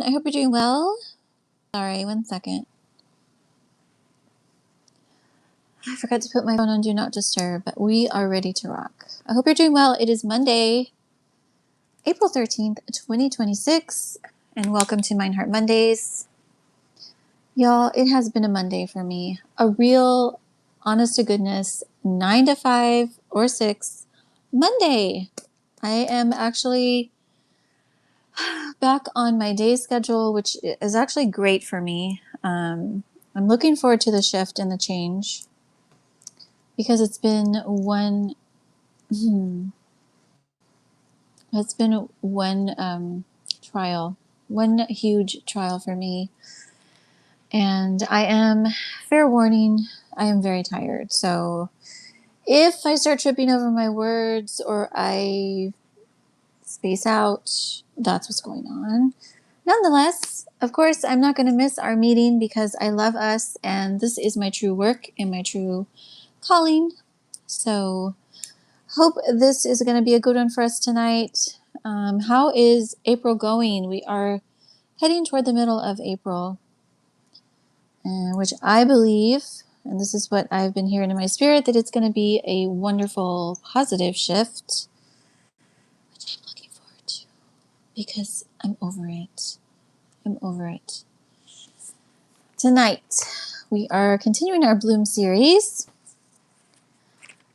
I hope you're doing well. Sorry, one second. I forgot to put my phone on Do Not Disturb, but we are ready to rock. I hope you're doing well. It is Monday, April 13th, 2026, and welcome to Mind Heart Mondays. Y'all, it has been a Monday for me. A real, honest to goodness, 9 to 5 or 6 Monday. I am actually back on my day schedule, which is actually great for me. I'm looking forward to the shift and the change because it's been one trial, one huge trial for me, and I am, fair warning, I am very tired. So if I start tripping over my words or I space out, that's what's going on. Nonetheless, of course, I'm not going to miss our meeting because I love us and this is my true work and my true calling. So, hope this is going to be a good one for us tonight. How is April going? We are heading toward the middle of April, which I believe, and this is what I've been hearing in my spirit, that it's going to be a wonderful, positive shift, which I'm looking forward to because I'm over it. I'm over it. Tonight, we are continuing our Bloom series,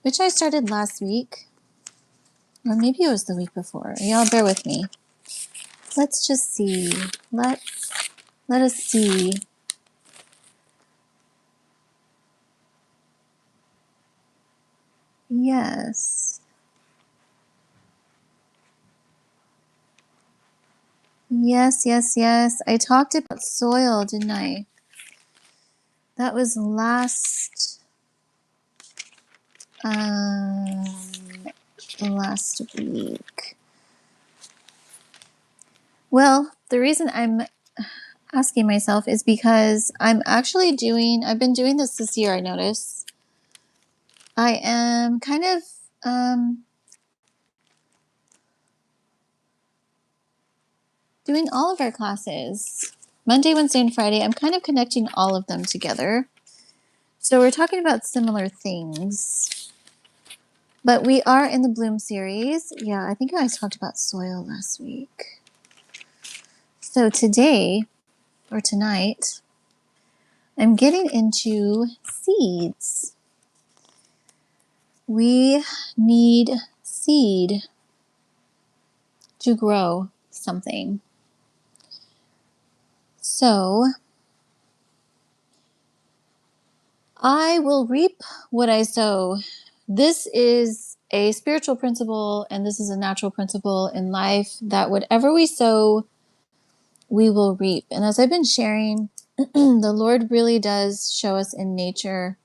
which I started last week, or maybe it was the week before. Y'all bear with me. Let's just see. Let us see. Yes. Yes. I talked about soil, didn't I? That was last week. Well, the reason I'm asking myself is because I've been doing this year, I notice. I am kind of doing all of our classes. Monday, Wednesday, and Friday. I'm kind of connecting all of them together. So we're talking about similar things. But we are in the Bloom series. Yeah, I think I talked about soil last week. So today, or tonight, I'm getting into seeds. We need seed to grow something. So I will reap what I sow. This is a spiritual principle, and this is a natural principle in life that whatever we sow, we will reap. And as I've been sharing, the Lord really does show us in nature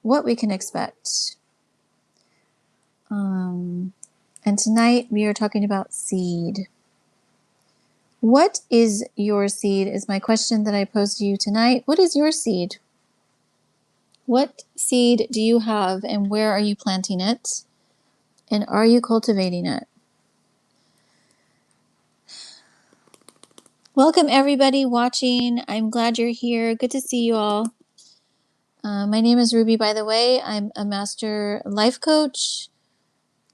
what we can expect. And tonight we are talking about seed. What is your seed is my question that I pose to you tonight. What is your seed? What seed do you have and where are you planting it? And are you cultivating it? Welcome everybody watching. I'm glad you're here. Good to see you all. My name is Ruby, by the way. I'm a master life coach.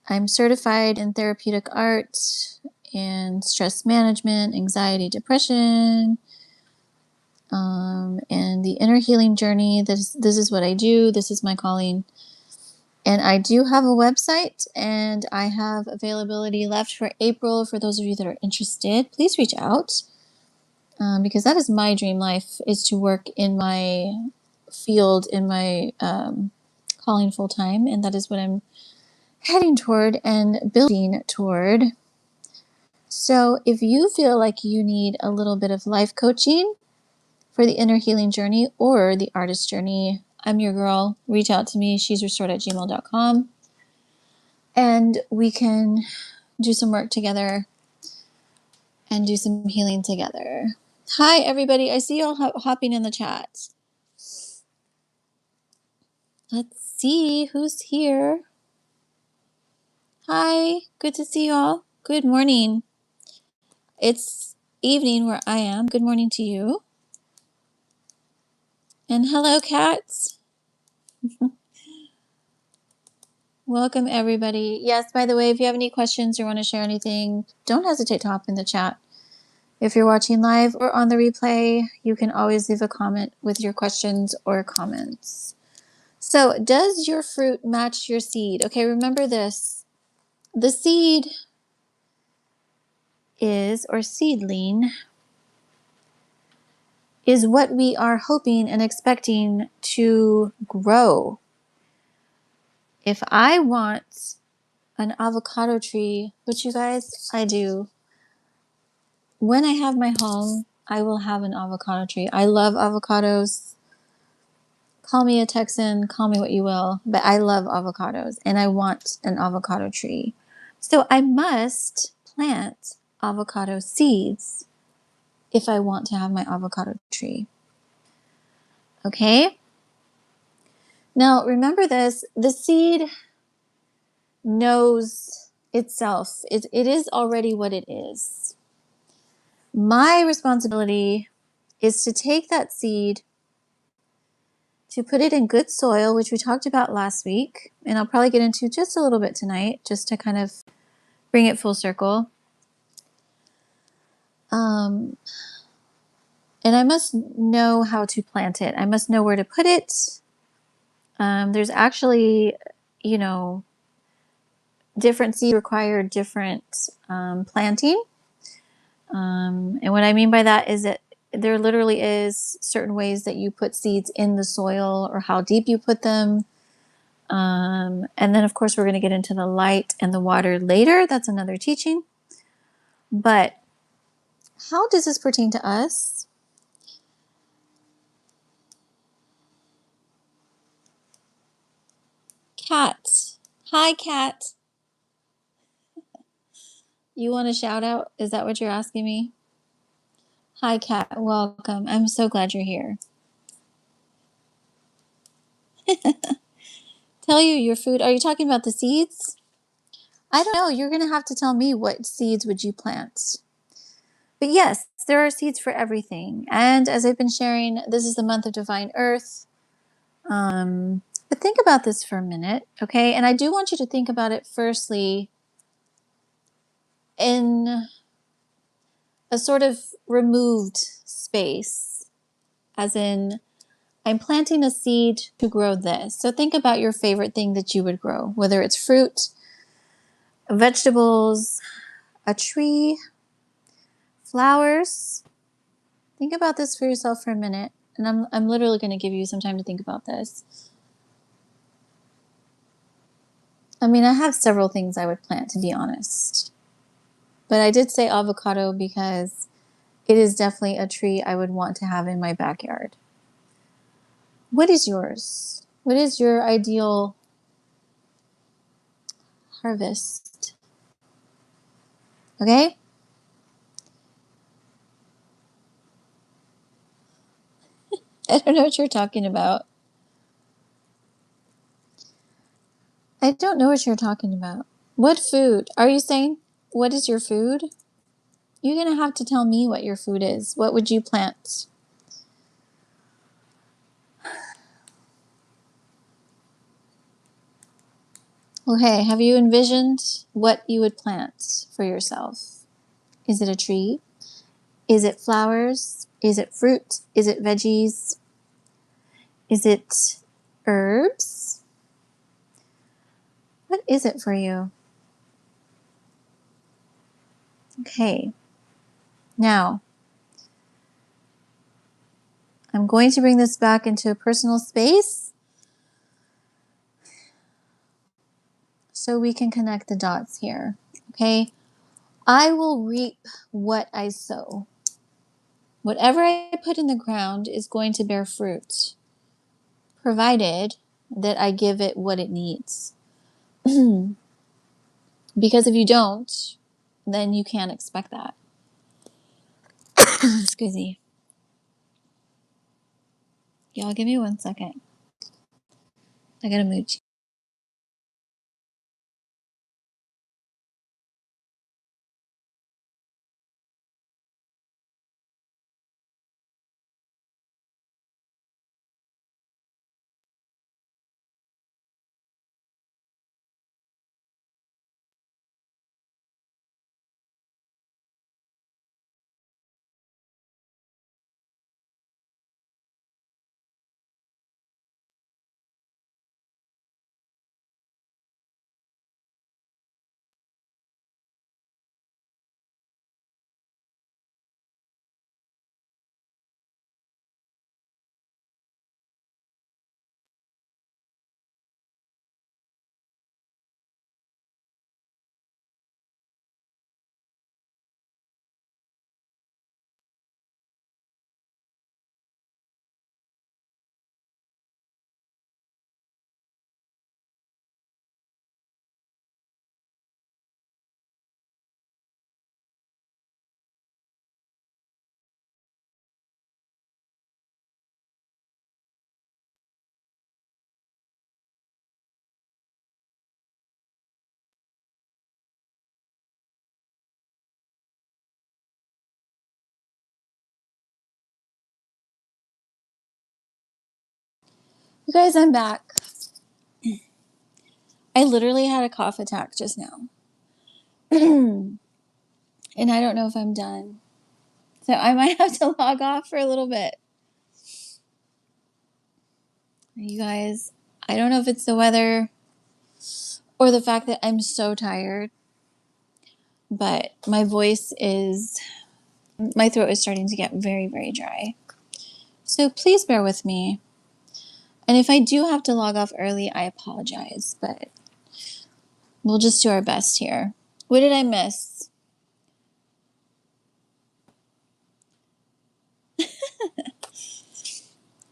I'm certified in therapeutic art and stress management, anxiety, depression, and the inner healing journey. This is what I do. This is my calling. And I do have a website, and I have availability left for April. For those of you that are interested, please reach out, because that is my dream life, is to work in my field, in my calling full time. And that is what I'm heading toward and building toward. So if you feel like you need a little bit of life coaching for the inner healing journey or the artist journey, I'm your girl. Reach out to me, shesrestored@gmail.com, and we can do some work together and do some healing together. Hi, everybody. I see you all hopping in the chat. Let's see who's here. Hi, good to see you all. Good morning. It's evening where I am. Good morning to you. And hello, cats. Welcome, everybody. Yes, by the way, if you have any questions or want to share anything, don't hesitate to hop in the chat. If you're watching live or on the replay, you can always leave a comment with your questions or comments. So, does your fruit match your seed? Okay, remember this. The seed is, or seedling, is what we are hoping and expecting to grow. If I want an avocado tree, which you guys, I do, when I have my home, I will have an avocado tree. I love avocados. Call me a Texan, call me what you will, but I love avocados and I want an avocado tree. So I must plant avocado seeds if I want to have my avocado tree. Okay? Now remember this, the seed knows itself. It is already what it is. My responsibility is to take that seed, to put it in good soil, which we talked about last week, and I'll probably get into just a little bit tonight, just to kind of bring it full circle. And I must know how to plant it. I must know where to put it. There's actually, different seeds require different planting. And what I mean by that is that there literally is certain ways that you put seeds in the soil or how deep you put them. And then, of course, we're going to get into the light and the water later. That's another teaching. But how does this pertain to us? Cat. Hi, Cat. You want a shout out? Is that what you're asking me? Hi, Cat. Welcome. I'm so glad you're here. Tell you your food. Are you talking about the seeds? I don't know. You're going to have to tell me what seeds would you plant. But yes, there are seeds for everything. And as I've been sharing, this is the month of Divine Earth. But think about this for a minute, okay? And I do want you to think about it firstly in a sort of removed space, as in, I'm planting a seed to grow this. So think about your favorite thing that you would grow, whether it's fruit, vegetables, a tree, flowers. Think about this for yourself for a minute. And I'm literally going to give you some time to think about this. I mean, I have several things I would plant, to be honest. But I did say avocado because it is definitely a tree I would want to have in my backyard. What is yours? What is your ideal harvest? Okay? I don't know what you're talking about. I don't know what you're talking about. What food? Are you saying, what is your food? You're going to have to tell me what your food is. What would you plant? Okay, have you envisioned what you would plant for yourself? Is it a tree? Is it flowers? Is it fruit? Is it veggies? Is it herbs? What is it for you? Okay. Now, I'm going to bring this back into a personal space so we can connect the dots here. Okay? I will reap what I sow. Whatever I put in the ground is going to bear fruit, provided that I give it what it needs. Because if you don't, then you can't expect that. Excuse me. Y'all give me 1 second. I gotta mooch. You guys, I'm back. I literally had a cough attack just now. And I don't know if I'm done. So I might have to log off for a little bit. You guys, I don't know if it's the weather or the fact that I'm so tired, but my throat is starting to get very, very dry. So please bear with me. And if I do have to log off early, I apologize, but we'll just do our best here. What did I miss?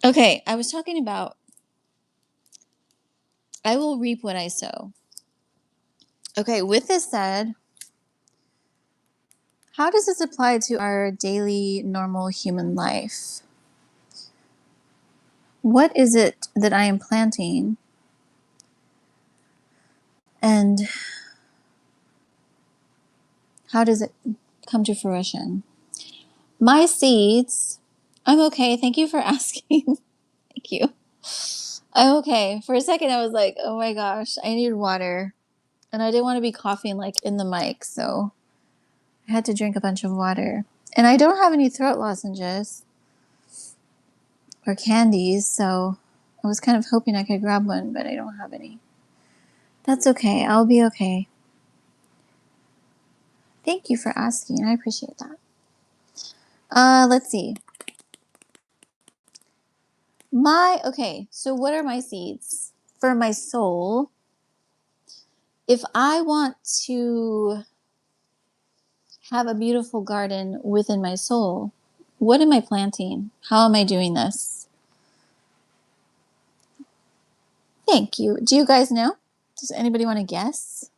Okay, I was talking about I will reap what I sow. Okay, with this said, how does this apply to our daily, normal human life? What is it that I am planting? And how does it come to fruition? My seeds, I'm okay. Thank you for asking. Thank you. I'm okay. For a second, I was like, oh my gosh, I need water. And I didn't want to be coughing like in the mic, so I had to drink a bunch of water. And I don't have any throat lozenges or candies, so I was kind of hoping I could grab one, but I don't have any. That's okay. I'll be okay. Thank you for asking. I appreciate that. Let's see. So what are my seeds? For my soul, if I want to have a beautiful garden within my soul, what am I planting? How am I doing this? Thank you. Do you guys know? Does anybody want to guess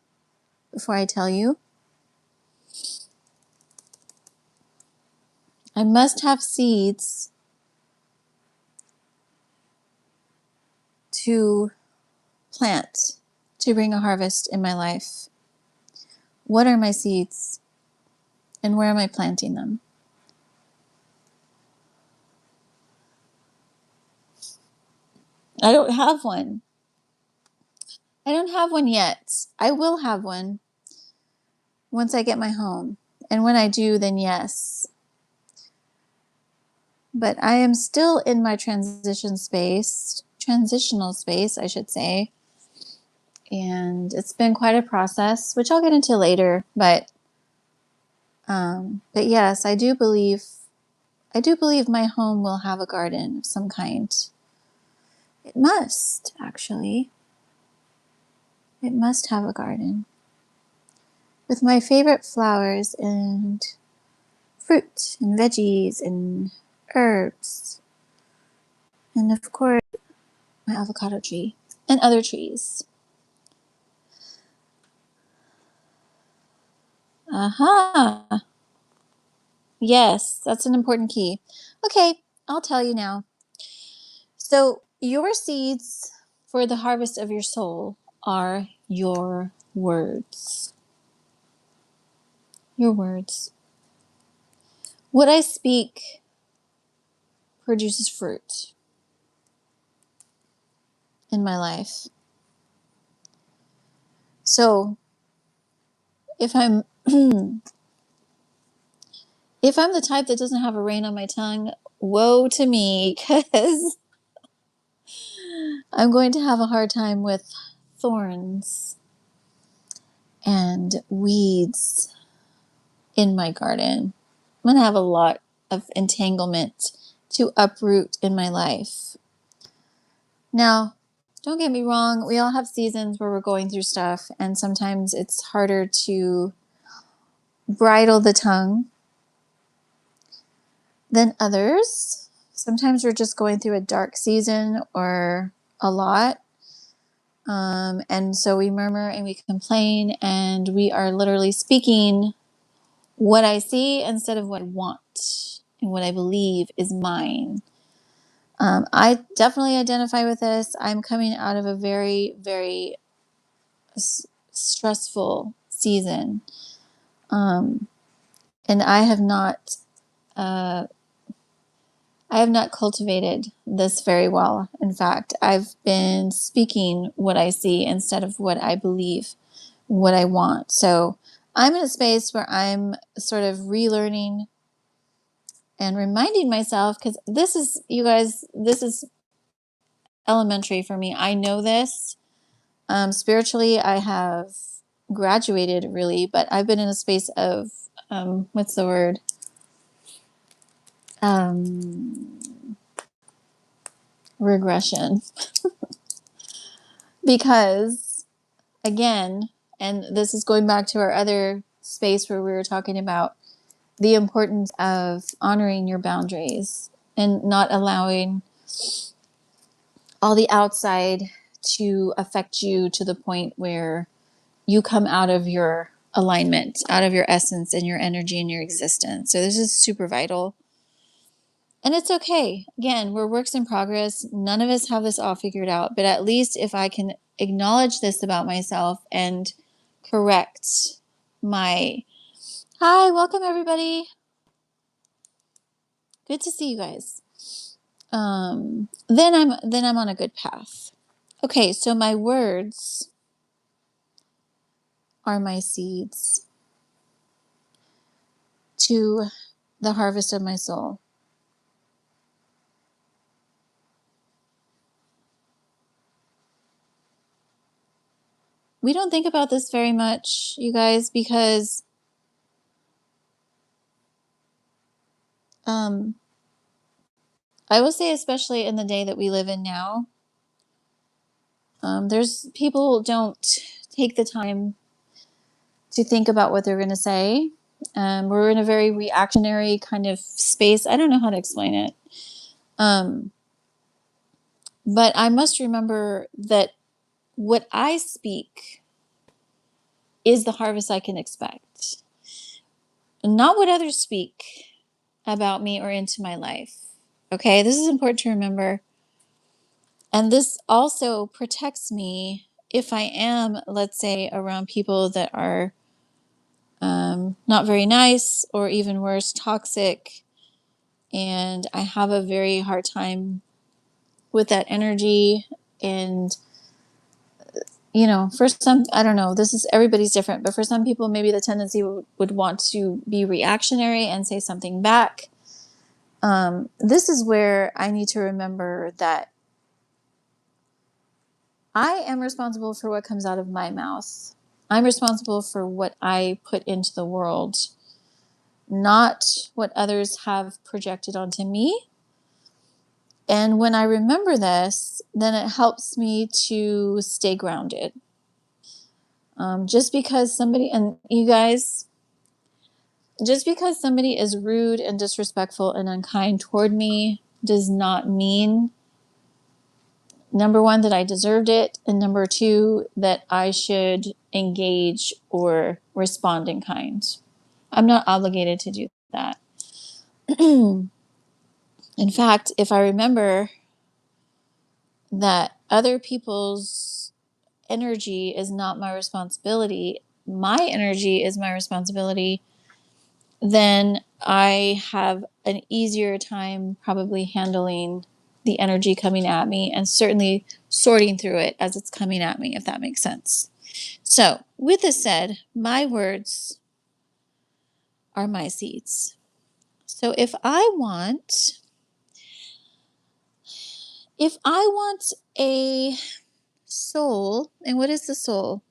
before I tell you? I must have seeds to plant to bring a harvest in my life. What are my seeds? And where am I planting them? I don't have one. I don't have one yet. I will have one once I get my home. And when I do, then yes. But I am still in my transitional space, I should say. And it's been quite a process, which I'll get into later. But yes, I do believe my home will have a garden of some kind. It must, actually. It must have a garden with my favorite flowers and fruit and veggies and herbs. And of course, my avocado tree and other trees. Aha. Yes, that's an important key. Okay, I'll tell you now. So, your seeds for the harvest of your soul are your words. Your words. What I speak produces fruit in my life. So, if I'm if I'm the type that doesn't have a rein on my tongue, woe to me, because I'm going to have a hard time with thorns and weeds in my garden. I'm going to have a lot of entanglement to uproot in my life. Now, don't get me wrong, we all have seasons where we're going through stuff, and sometimes it's harder to bridle the tongue than others. Sometimes we're just going through a dark season or a lot. And so we murmur and we complain, and we are literally speaking what I see instead of what I want and what I believe is mine. I definitely identify with this. I'm coming out of a very, very stressful season. And I have not I have not cultivated this very well. In fact, I've been speaking what I see instead of what I believe, what I want. So I'm in a space where I'm sort of relearning and reminding myself, because this is, you guys, this is elementary for me. I know this. Spiritually, I have graduated really, but I've been in a space of, what's the word? Regression. Because, again, and this is going back to our other space where we were talking about the importance of honoring your boundaries and not allowing all the outside to affect you to the point where you come out of your alignment, out of your essence and your energy and your existence. So this is super vital. And it's okay. Again, we're works in progress. None of us have this all figured out, but at least if I can acknowledge this about myself and correct my hi, welcome everybody. Good to see you guys. Then I'm on a good path. Okay, so my words are my seeds to the harvest of my soul. We don't think about this very much, you guys, because I will say, especially in the day that we live in now, there's people don't take the time to think about what they're going to say. We're in a very reactionary kind of space. I don't know how to explain it. But I must remember that what I speak is the harvest I can expect, not what others speak about me or into my life. Okay, this is important to remember. And this also protects me if I am, let's say, around people that are not very nice or even worse, toxic. And I have a very hard time with that energy. And, you know, for some, I don't know, this is everybody's different, but for some people, maybe the tendency would want to be reactionary and say something back. This is where I need to remember that I am responsible for what comes out of my mouth. I'm responsible for what I put into the world, not what others have projected onto me. And when I remember this, then it helps me to stay grounded. Just because somebody, and you guys, just because somebody is rude and disrespectful and unkind toward me does not mean, number one, that I deserved it, and number two, that I should engage or respond in kind. I'm not obligated to do that. In fact, if I remember that other people's energy is not my responsibility, my energy is my responsibility, then I have an easier time probably handling the energy coming at me and certainly sorting through it as it's coming at me, if that makes sense. So, with this said, my words are my seeds. So if I want a soul, and what is the soul?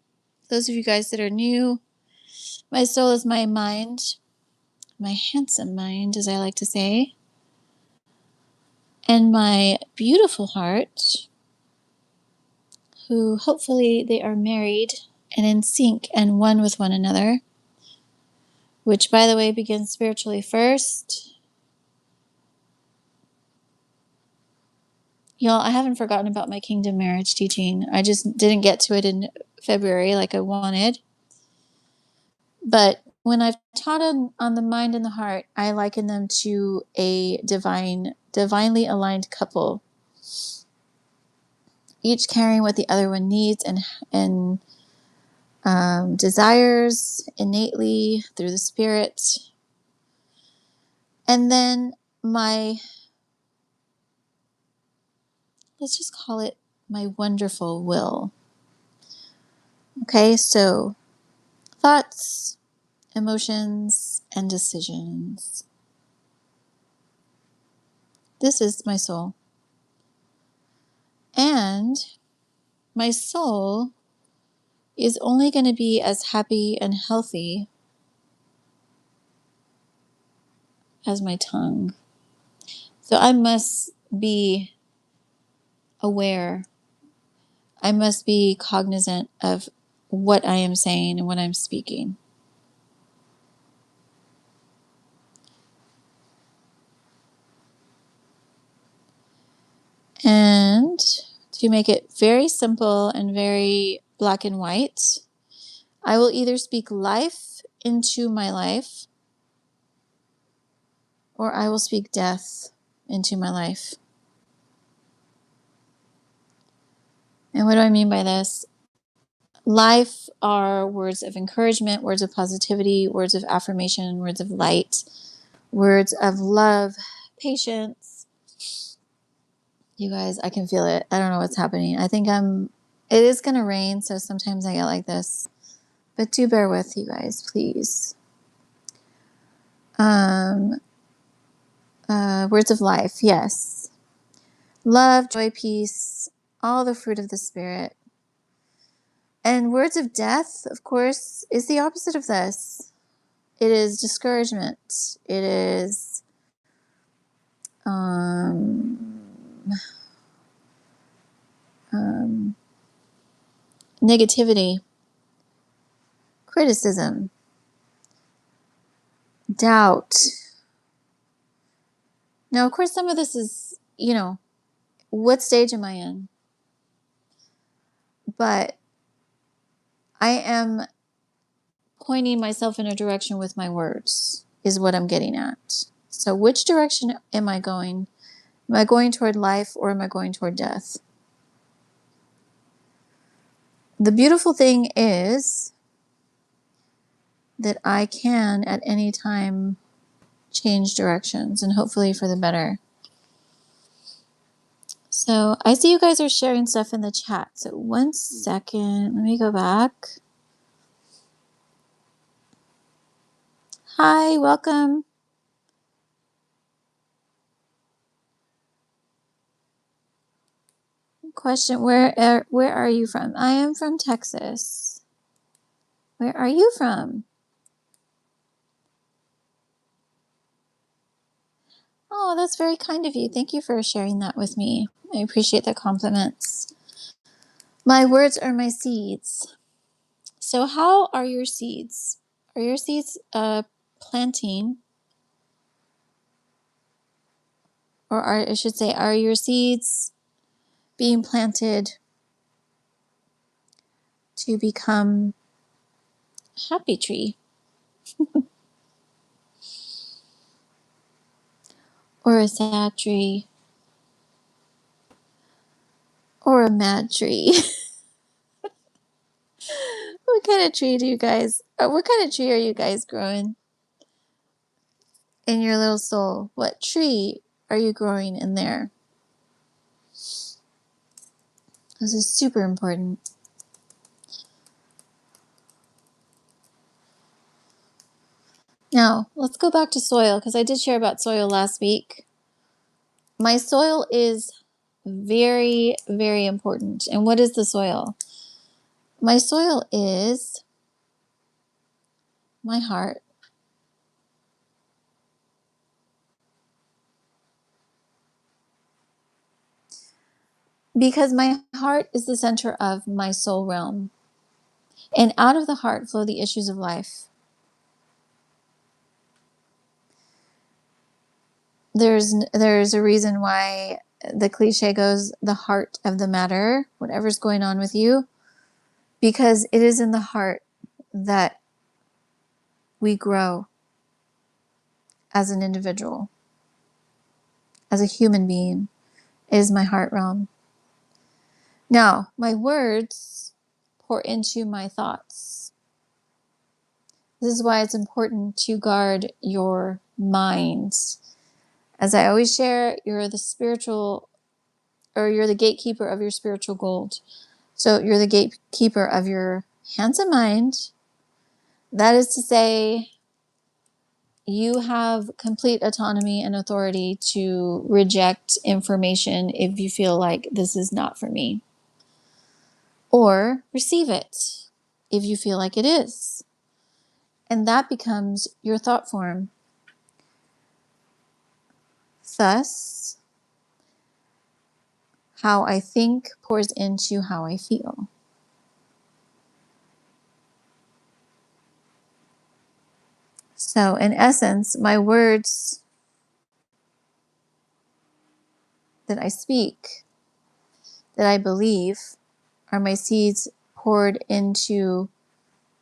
Those of you guys that are new, my soul is my mind, my handsome mind, as I like to say, and my beautiful heart, who hopefully they are married and in sync and one with one another, which, by the way, begins spiritually first. Y'all, I haven't forgotten about my kingdom marriage teaching. I just didn't get to it in February like I wanted. But when I've taught on the mind and the heart, I liken them to a divinely aligned couple, each carrying what the other one needs and desires innately through the spirit. And then my let's just call it my wonderful will. Okay, so thoughts, emotions, and decisions. This is my soul. And my soul is only going to be as happy and healthy as my tongue. So I must be aware. I must be cognizant of what I am saying and what I'm speaking. And to make it very simple and very black and white, I will either speak life into my life or I will speak death into my life. And what do I mean by this? Life are words of encouragement, words of positivity, words of affirmation, words of light, words of love, patience. You guys, I can feel it. I don't know what's happening. I think it is going to rain, so sometimes I get like this. But do bear with, you guys, please. Words of life, yes. Love, joy, peace, all the fruit of the Spirit. And words of death, of course, is the opposite of this. It is discouragement. It is negativity, criticism, doubt. Now, of course, some of this is, what stage am I in? But I am pointing myself in a direction with my words, is what I'm getting at. So, which direction am I going? Am I going toward life or am I going toward death? The beautiful thing is that I can at any time change directions and hopefully for the better. So I see you guys are sharing stuff in the chat. So 1 second, let me go back. Hi, welcome. Question, where are you from? I am from Texas. Where are you from? Oh, that's very kind of you. Thank you for sharing that with me. I appreciate the compliments. My words are my seeds. So how are your seeds? Are your seeds planting? Or I should say, are your seeds being planted to become a happy tree? Or a sad tree? Or a mad tree? What kind of tree do you guys, what kind of tree are you guys growing in your little soul? What tree are you growing in there? This is super important. Now, let's go back to soil because I did share about soil last week. My soil is very, very important. And what is the soil? My soil is my heart. Because my heart is the center of my soul realm. And out of the heart flow the issues of life. There's a reason why the cliche goes, the heart of the matter, whatever's going on with you, because it is in the heart that we grow as an individual, as a human being, is my heart realm. Now, my words pour into my thoughts. This is why it's important to guard your mind. As I always share, you're the spiritual or you're the gatekeeper of your spiritual gold. So you're the gatekeeper of your hands and mind. That is to say, you have complete autonomy and authority to reject information if you feel like this is not for me, or receive it if you feel like it is. And that becomes your thought form. Thus, how I think pours into how I feel. So, in essence, my words that I speak, that I believe, are my seeds poured into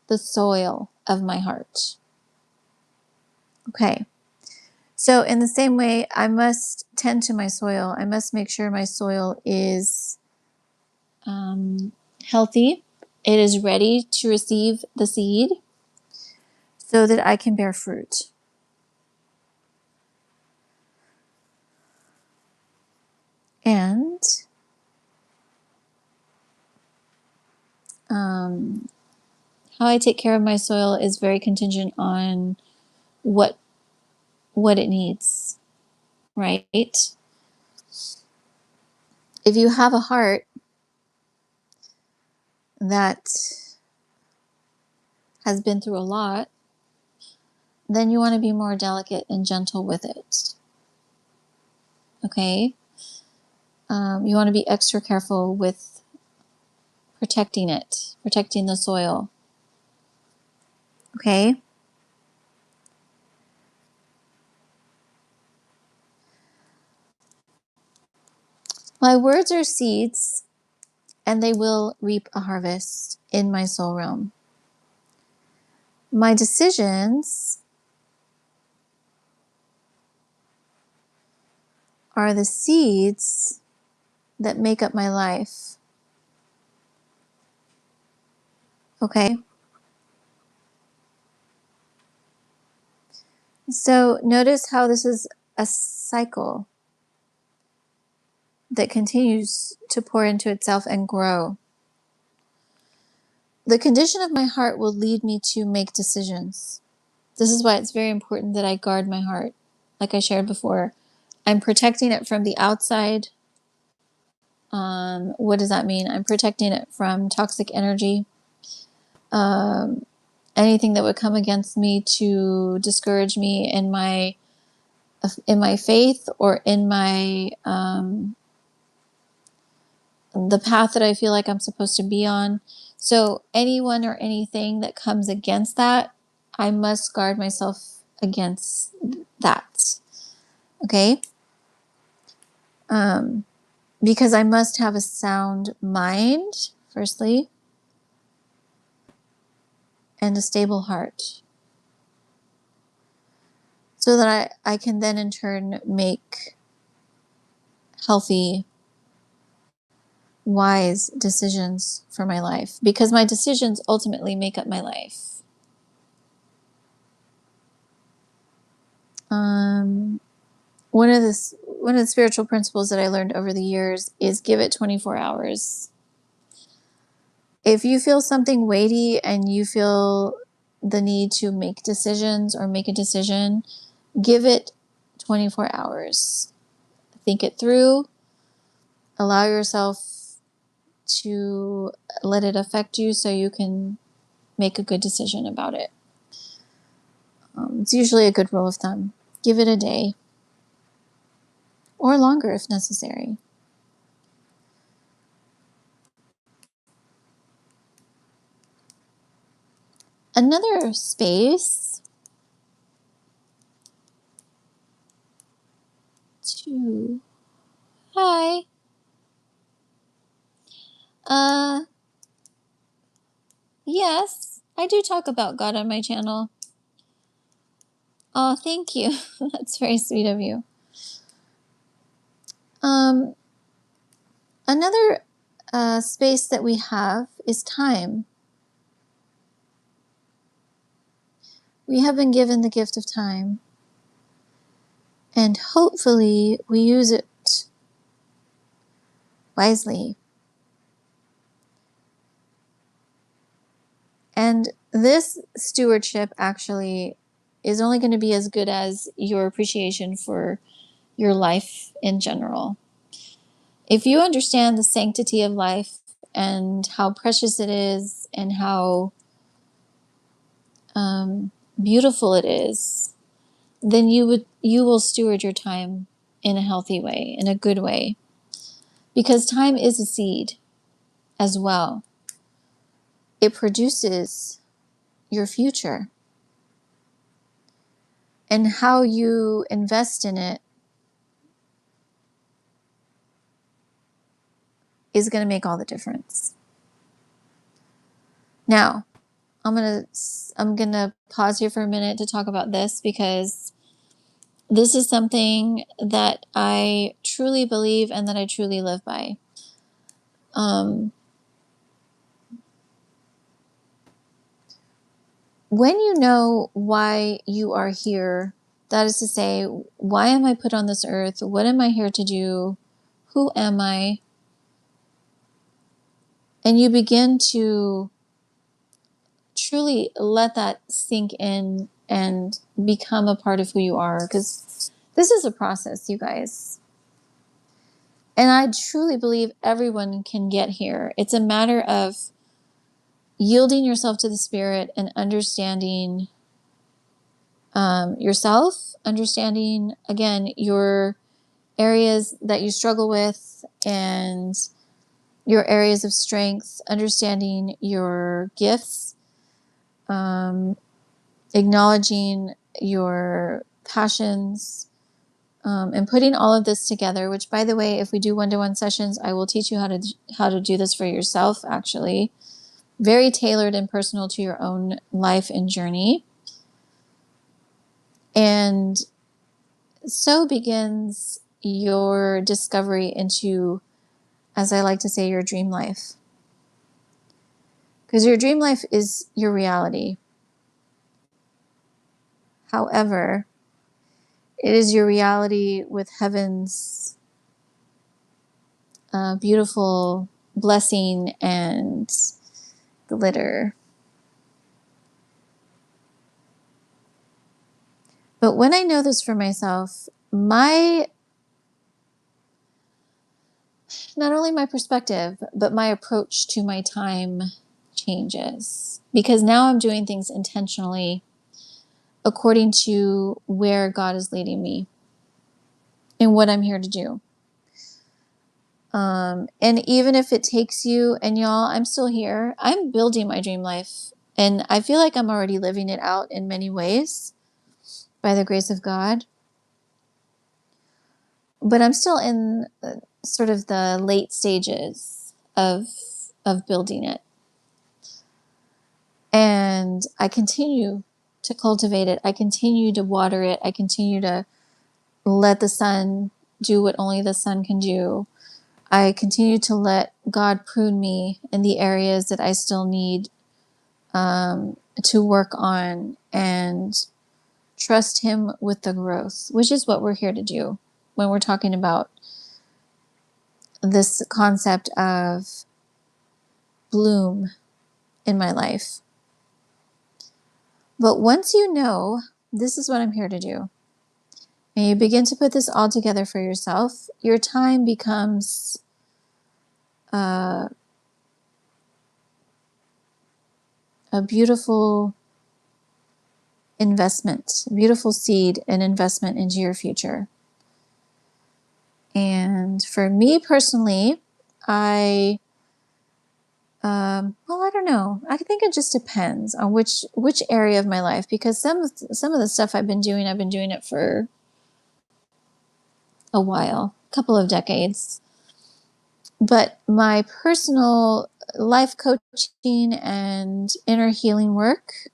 the soil of my heart. Okay. So, in the same way, I must tend to my soil. I must make sure my soil is healthy. It is ready to receive the seed so that I can bear fruit. And how I take care of my soil is very contingent on what it needs, right? If you have a heart that has been through a lot, then you want to be more delicate and gentle with it. Okay? You want to be extra careful with protecting it, protecting the soil. Okay? My words are seeds, and they will reap a harvest in my soul realm. My decisions are the seeds that make up my life. Okay? So notice how this is a cycle that continues to pour into itself and grow. The condition of my heart will lead me to make decisions. This is why it's very important that I guard my heart. Like I shared before, I'm protecting it from the outside. What does that mean? I'm protecting it from toxic energy. Anything that would come against me to discourage me in my faith, or in my the path that I feel like I'm supposed to be on. So anyone or anything that comes against that, I must guard myself against that. Okay? Because I must have a sound mind, firstly, and a stable heart. So that I can then in turn make healthy, wise decisions for my life. Because my decisions ultimately make up my life. One of the spiritual principles that I learned over the years is give it 24 hours. If you feel something weighty and you feel the need to make decisions or make a decision, give it 24 hours. Think it through. Allow yourself to let it affect you so you can make a good decision about it. It's usually a good rule of thumb. Give it a day, or longer if necessary. Another space to... Hi. Yes, I do talk about God on my channel. Oh, thank you. That's very sweet of you. Another space that we have is time. We have been given the gift of time, and hopefully we use it wisely. And this stewardship actually is only going to be as good as your appreciation for your life in general. If you understand the sanctity of life and how precious it is and how beautiful it is, then you will steward your time in a healthy way, in a good way, because time is a seed as well. It produces your future, and how you invest in it is going to make all the difference. Now, I'm going to pause here for a minute to talk about this, because this is something that I truly believe and that I truly live by. When you know why you are here, that is to say, why am I put on this earth? What am I here to do? Who am I? And you begin to truly let that sink in and become a part of who you are, because this is a process, you guys. And I truly believe everyone can get here. It's a matter of yielding yourself to the Spirit and understanding yourself, understanding, again, your areas that you struggle with and your areas of strength, understanding your gifts, acknowledging your passions, and putting all of this together, which, by the way, if we do one-to-one sessions, I will teach you how to do this for yourself, actually. Very tailored and personal to your own life and journey. And so begins your discovery into, as I like to say, your dream life. Because your dream life is your reality. However, it is your reality with heaven's beautiful blessing and glitter. But when I know this for myself, not only my perspective, but my approach to my time changes. Because now I'm doing things intentionally according to where God is leading me and what I'm here to do. And even if it takes you, and y'all, I'm still here. I'm building my dream life. And I feel like I'm already living it out in many ways by the grace of God. But I'm still in sort of the late stages of building it. And I continue to cultivate it. I continue to water it. I continue to let the sun do what only the sun can do. I continue to let God prune me in the areas that I still need to work on, and trust Him with the growth, which is what we're here to do when we're talking about this concept of bloom in my life. But once you know, this is what I'm here to do, and you begin to put this all together for yourself, your time becomes a beautiful investment, a beautiful seed and investment into your future. And for me personally, I don't know. I think it just depends on which area of my life, because some of the stuff I've been doing it for a while, a couple of decades. But my personal life coaching and inner healing work,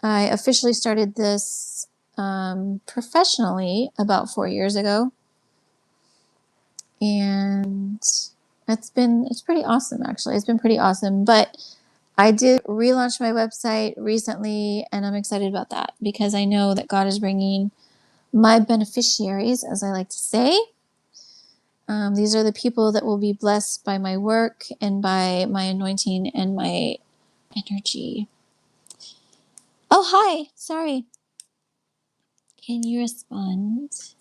I officially started this professionally about 4 years ago. And it's pretty awesome, actually. It's been pretty awesome. But I did relaunch my website recently, and I'm excited about that, because I know that God is bringing my beneficiaries, as I like to say, These are the people that will be blessed by my work and by my anointing and my energy. Oh, hi. Sorry. Can you respond?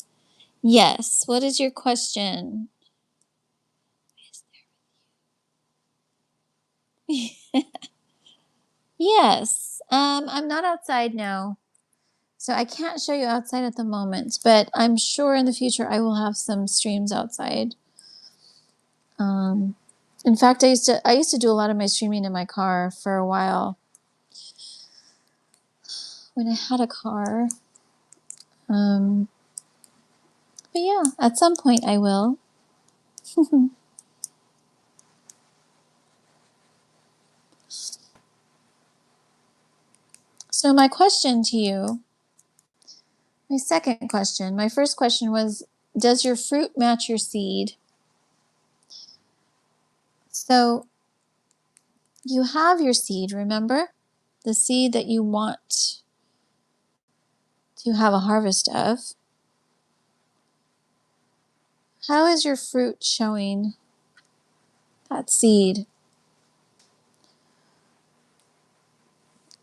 Yes. What is your question? Yes. I'm not outside now, so I can't show you outside at the moment, but I'm sure in the future I will have some streams outside. In fact, I used to do a lot of my streaming in my car for a while when I had a car. But yeah, at some point I will. So my question to you, my second question, my first question was, does your fruit match your seed? So you have your seed, remember? The seed that you want to have a harvest of. How is your fruit showing that seed?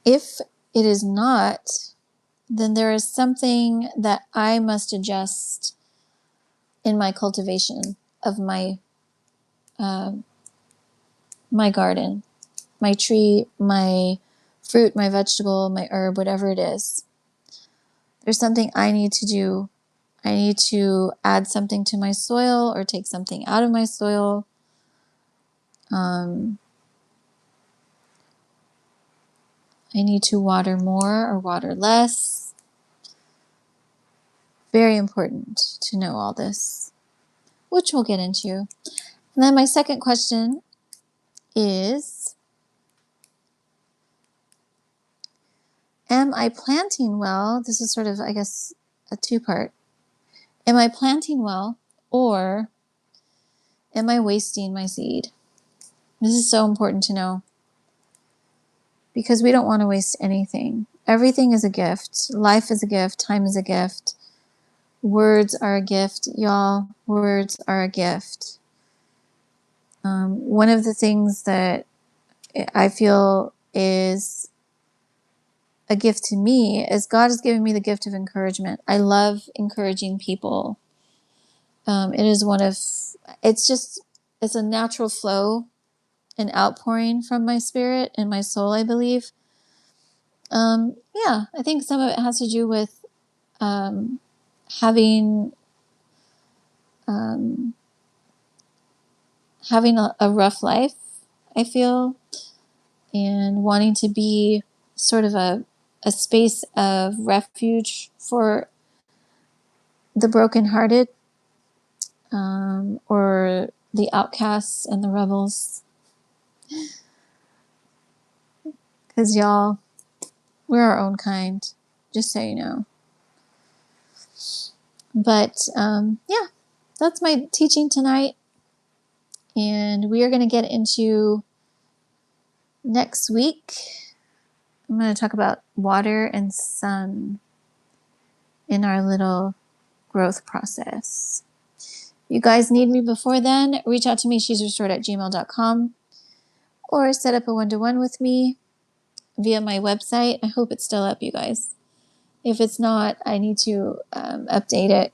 If it is not, then there is something that I must adjust in my cultivation of my my garden, my tree, my fruit, my vegetable, my herb, whatever it is. There's something I need to do. I need to add something to my soil or take something out of my soil. I need to water more or water less. Very important to know all this, which we'll get into. And then my second question is, am I planting well? This is sort of, I guess, a two-part. Am I planting well, or am I wasting my seed? This is so important to know because we don't want to waste anything. Everything is a gift. Life is a gift. Time is a gift. Words are a gift, y'all. Words are a gift. One of the things that I feel is a gift to me is God has given me the gift of encouragement. I love encouraging people. It is it's a natural flow, an outpouring from my spirit and my soul, I believe. Yeah, I think some of it has to do with having a rough life, I feel, and wanting to be sort of a space of refuge for the brokenhearted, or the outcasts and the rebels. Because y'all, we're our own kind, just so you know. But yeah, that's my teaching tonight. And we are going to get into next week. I'm going to talk about water and sun in our little growth process. You guys need me before then, reach out to me, shesrestored@gmail.com, or set up a one-to-one with me via my website. I hope it's still up, you guys. If it's not, I need to update it,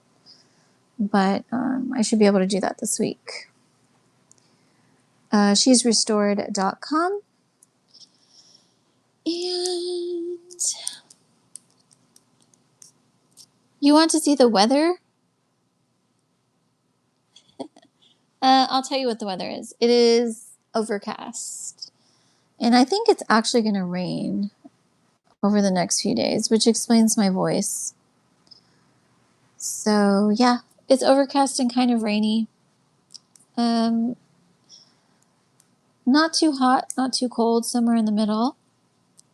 but I should be able to do that this week. Shesrestored.com. And you want to see the weather? I'll tell you what the weather is. It is overcast. And I think it's actually going to rain over the next few days, which explains my voice. So yeah, it's overcast and kind of rainy. Not too hot, not too cold, somewhere in the middle.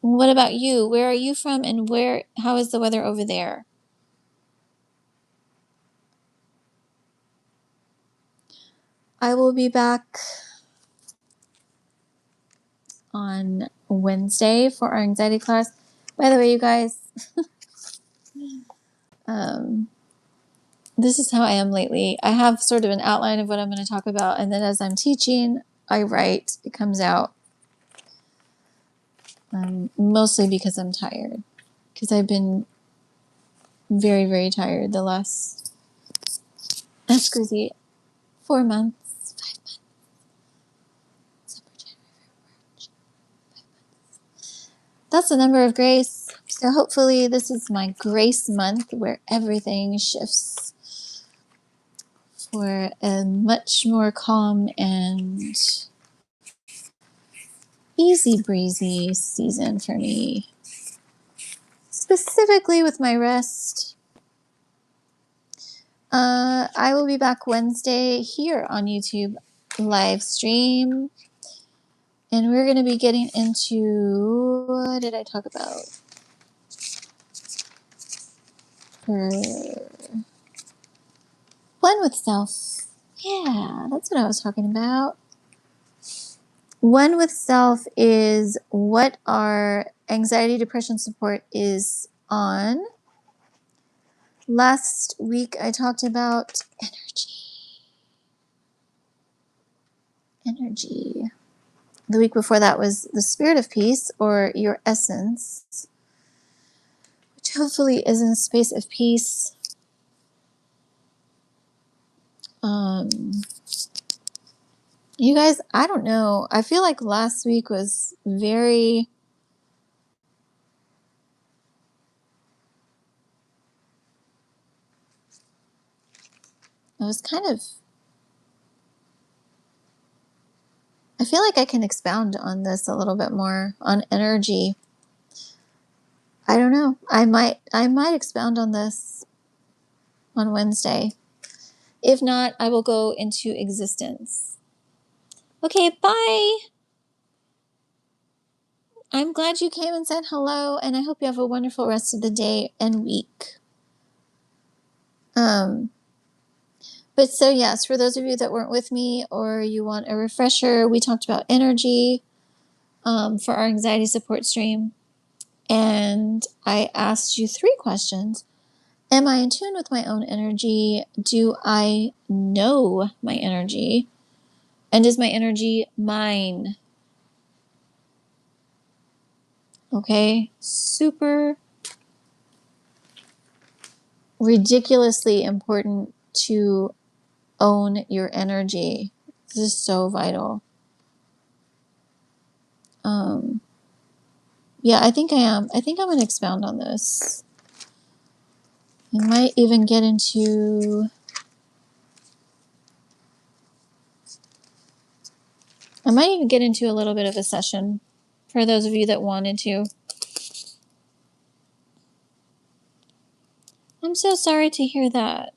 What about you? Where are you from, and how is the weather over there? I will be back on Wednesday for our anxiety class. By the way, you guys, this is how I am lately. I have sort of an outline of what I'm going to talk about, and then as I'm teaching, I write. It comes out. Mostly because I'm tired. Because I've been very, very tired the last, excuse me, 4 months, 5 months. December, January, March, 5 months. That's the number of grace. So hopefully this is my grace month where everything shifts for a much more calm and easy breezy season for me. Specifically with my rest. I will be back Wednesday here on YouTube live stream. And we're going to be getting into, what did I talk about? One with self. Yeah, that's what I was talking about. One with self is what our anxiety depression support is on. Last week I talked about energy. The week before that was the spirit of peace, or your essence, which hopefully is in a space of peace. You guys, I don't know. I feel like last week was very... It was kind of... I feel like I can expound on this a little bit more, on energy. I don't know. I might expound on this on Wednesday. If not, I will go into existence. Okay, bye. I'm glad you came and said hello, and I hope you have a wonderful rest of the day and week. But so yes, for those of you that weren't with me or you want a refresher, we talked about energy for our anxiety support stream. And I asked you 3 questions. Am I in tune with my own energy? Do I know my energy? And is my energy mine? Okay, super ridiculously important to own your energy. This is so vital. Yeah, I think I am. I think I'm going to expound on this. I might even get into... a little bit of a session for those of you that wanted to. I'm so sorry to hear that.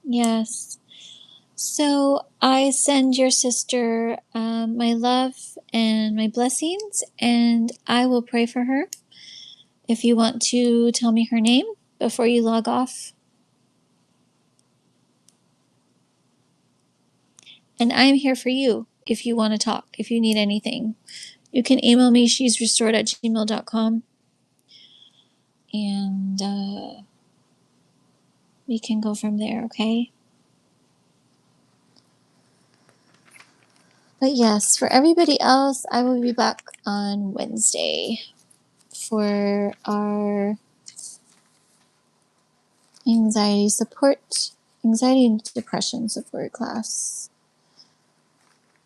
Yes. So I send your sister my love and my blessings, and I will pray for her. If you want to tell me her name before you log off. And I'm here for you if you want to talk, if you need anything. You can email me, shesrestored@gmail.com. And we can go from there, okay? But yes, for everybody else, I will be back on Wednesday for our anxiety and depression support class.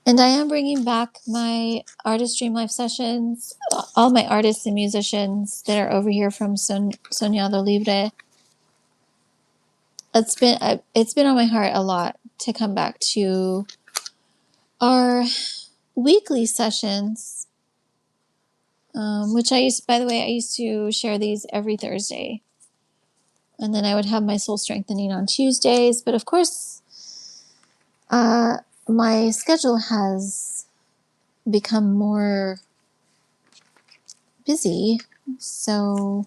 And I am bringing back my artist dream life sessions, all my artists and musicians that are over here from Soñado Libre. It's been on my heart a lot to come back to our weekly sessions, which by the way, I used to share these every Thursday. And then I would have my soul strengthening on Tuesdays. But of course, my schedule has become more busy. So,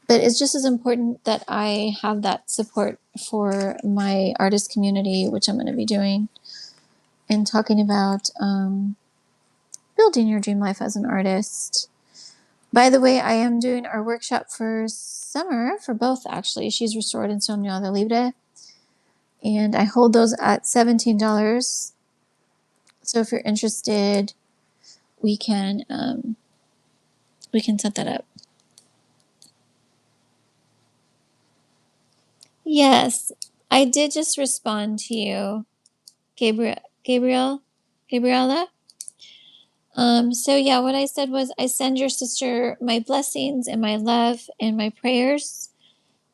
but it's just as important that I have that support for my artist community, which I'm going to be doing and talking about building your dream life as an artist. By the way, I am doing our workshop for summer for both, actually. She's Restored and Soñado Libre. And I hold those at $17. So if you're interested, we can set that up. Yes, I did just respond to you, Gabriella. So yeah, what I said was I send your sister my blessings and my love and my prayers.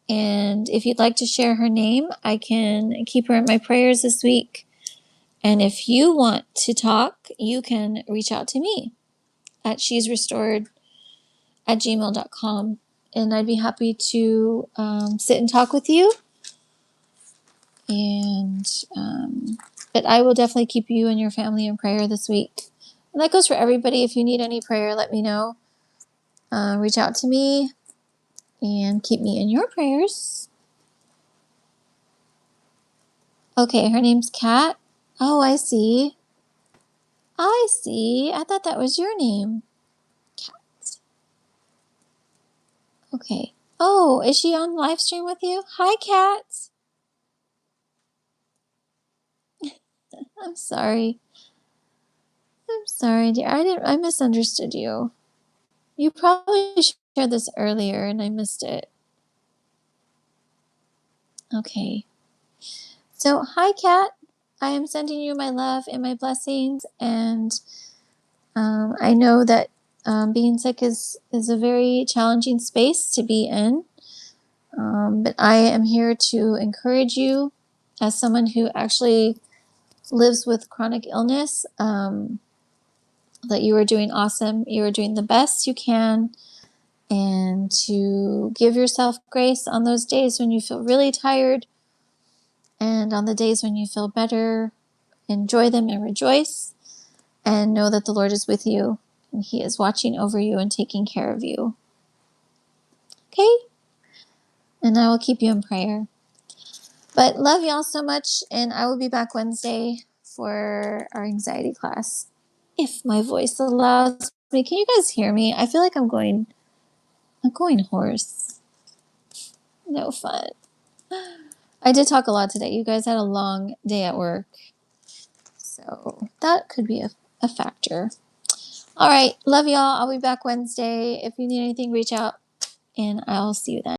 And if you'd like to share her name, I can keep her in my prayers this week. And if you want to talk, you can reach out to me at shesrestored@gmail.com. And I'd be happy to sit and talk with you. And but I will definitely keep you and your family in prayer this week. And that goes for everybody. If you need any prayer, let me know. Reach out to me and keep me in your prayers. Okay, her name's Kat. Oh, I see. I see. I thought that was your name. Kat. Okay. Oh, is she on live stream with you? Hi, Kat. I'm sorry. I'm sorry, dear. I misunderstood you. You probably shared this earlier and I missed it. Okay. So, hi, Kat. I am sending you my love and my blessings. And I know that being sick is a very challenging space to be in. But I am here to encourage you as someone who actually lives with chronic illness, that you are doing awesome. You are doing the best you can. And to give yourself grace on those days when you feel really tired and on the days when you feel better. Enjoy them and rejoice, and know that the Lord is with you and He is watching over you and taking care of you. Okay? And I will keep you in prayer. But love y'all so much, and I will be back Wednesday for our anxiety class. If my voice allows me. Can you guys hear me? I feel like I'm going hoarse. No fun. I did talk a lot today. You guys had a long day at work. So that could be a factor. All right. Love y'all. I'll be back Wednesday. If you need anything, reach out, and I'll see you then.